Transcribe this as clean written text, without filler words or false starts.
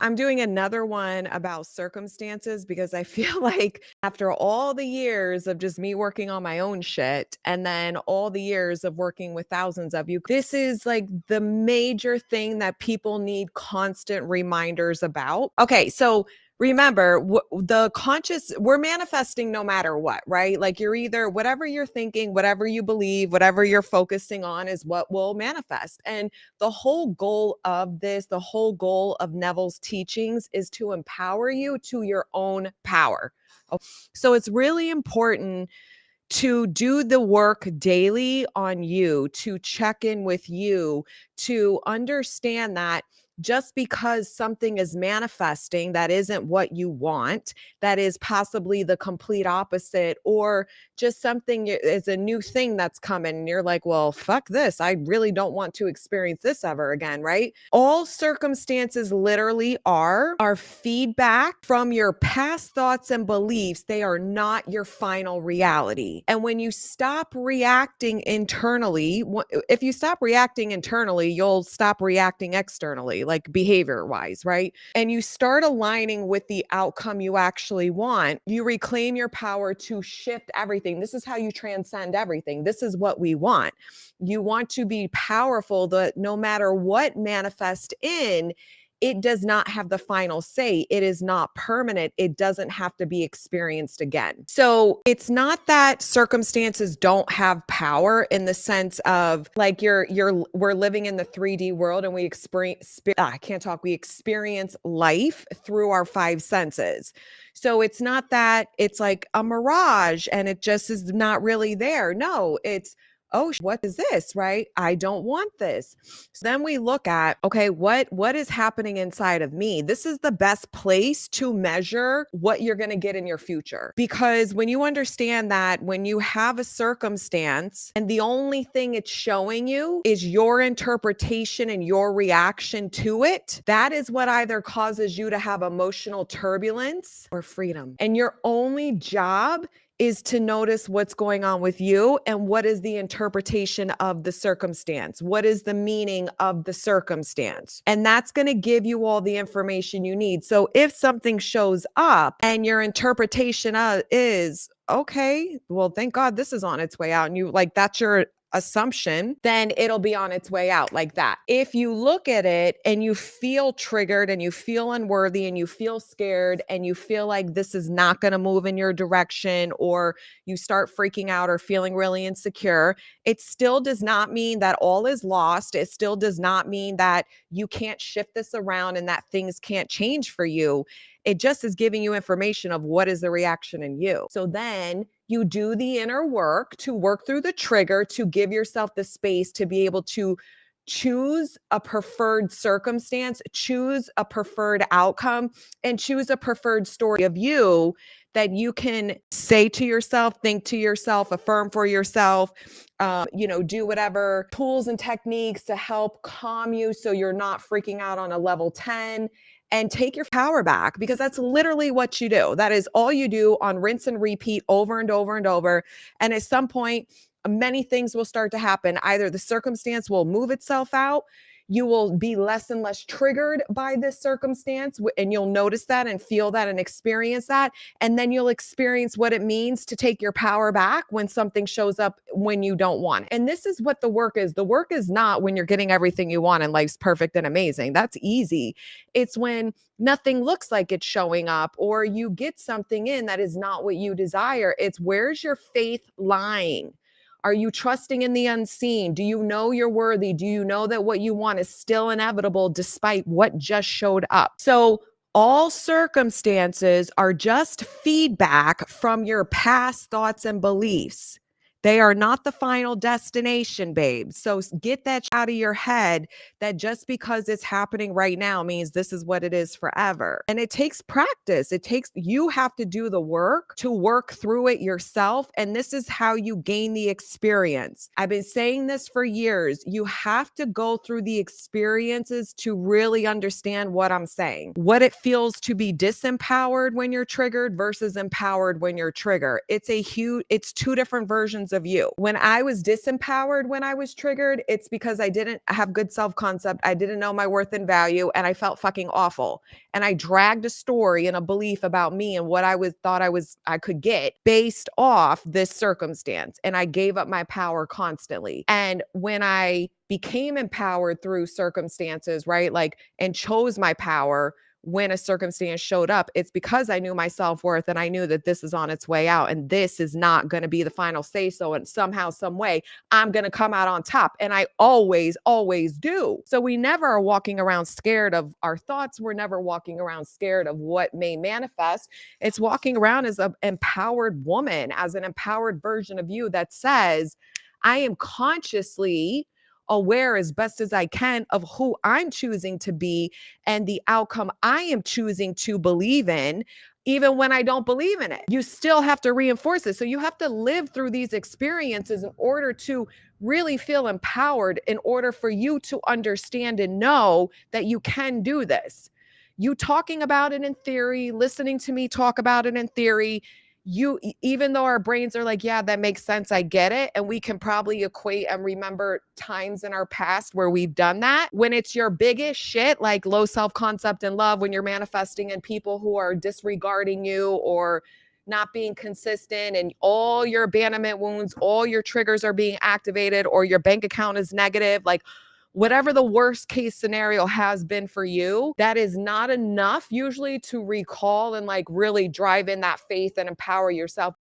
I'm doing another one about circumstances because I feel like after all the years of just me working on my own shit and then all the years of working with thousands of you, this is like the major thing that people need constant reminders about. Okay, so remember we're manifesting no matter what, right? Like you're either whatever you're thinking, whatever you believe, whatever you're focusing on is what will manifest. And the whole goal of this, the whole goal of Neville's teachings is to empower you to your own power. So it's really important to do the work daily on you, to check in with you, to understand that just because something is manifesting that isn't what you want, that is possibly the complete opposite, or just something is a new thing that's coming and you're like, well, fuck this. I really don't want to experience this ever again, right? All circumstances literally are feedback from your past thoughts and beliefs. They are not your final reality. And when you stop reacting internally, if you stop reacting internally, you'll stop reacting externally, like behavior wise, right? And you start aligning with the outcome you actually want, you reclaim your power to shift everything. This is how you transcend everything. This is what we want. You want to be powerful, that no matter what manifests in, it does not have the final say. It is not permanent. It doesn't have to be experienced again. So it's not that circumstances don't have power in the sense of like we're living in the 3D world and we experience life through our five senses. So it's not that it's like a mirage and it just is not really there. No, it's, oh, what is this, right? I don't want this. So then we look at, okay, what is happening inside of me? This is the best place to measure what you're going to get in your future. Because when you understand that when you have a circumstance and the only thing it's showing you is your interpretation and your reaction to it, that is what either causes you to have emotional turbulence or freedom. And your only job is to notice what's going on with you and what is the interpretation of the circumstance. What is the meaning of the circumstance? And that's going to give you all the information you need. So if something shows up and your interpretation is, okay, well, thank God this is on its way out. And you like, that's your assumption, then it'll be on its way out like that. If you look at it and you feel triggered and you feel unworthy and you feel scared and you feel like this is not going to move in your direction, or you start freaking out or feeling really insecure, it still does not mean that all is lost. It still does not mean that you can't shift this around and that things can't change for you. It just is giving you information of what is the reaction in you. So then you do the inner work to work through the trigger, to give yourself the space to be able to choose a preferred circumstance, choose a preferred outcome, and choose a preferred story of you that you can say to yourself, think to yourself, affirm for yourself, do whatever tools and techniques to help calm you so you're not freaking out on a level 10. And take your power back, because that's literally what you do. That is all you do on rinse and repeat over and over and over. And at some point, many things will start to happen. Either the circumstance will move itself out, you will be less and less triggered by this circumstance, and you'll notice that and feel that and experience that. And then you'll experience what it means to take your power back when something shows up when you don't want it. And this is what the work is. The work is not when you're getting everything you want and life's perfect and amazing. That's easy. It's when nothing looks like it's showing up, or you get something in that is not what you desire. It's, where's your faith lying? Are you trusting in the unseen? Do you know you're worthy? Do you know that what you want is still inevitable despite what just showed up? So all circumstances are just feedback from your past thoughts and beliefs. They are not the final destination, babes. So get that out of your head that just because it's happening right now means this is what it is forever. And it takes practice. You have to do the work to work through it yourself. And this is how you gain the experience. I've been saying this for years. You have to go through the experiences to really understand what I'm saying. What it feels to be disempowered when you're triggered versus empowered when you're triggered. It's two different versions versions of you. When I was disempowered, when I was triggered, it's because I didn't have good self-concept. I didn't know my worth and value, and I felt fucking awful. And I dragged a story and a belief about me and what I could get based off this circumstance. And I gave up my power constantly. And when I became empowered through circumstances, right? Like, and chose my power when a circumstance showed up, it's because I knew my self-worth and I knew that this is on its way out and this is not going to be the final say so, and somehow, some way, I'm going to come out on top. And I always, always do. So we never are walking around scared of our thoughts. We're never walking around scared of what may manifest. It's walking around as an empowered woman, as an empowered version of you that says, I am consciously aware as best as I can of who I'm choosing to be and the outcome I am choosing to believe in, even when I don't believe in it. You still have to reinforce it. So you have to live through these experiences in order to really feel empowered, in order for you to understand and know that you can do this. You talking about it in theory, listening to me talk about it in theory, even though our brains are like, yeah, that makes sense, I get it, and we can probably equate and remember times in our past where we've done that. When it's your biggest shit, like low self-concept and love, when you're manifesting in people who are disregarding you or not being consistent, and all your abandonment wounds, all your triggers are being activated, or your bank account is negative, like whatever the worst case scenario has been for you, that is not enough usually to recall and like really drive in that faith and empower yourself.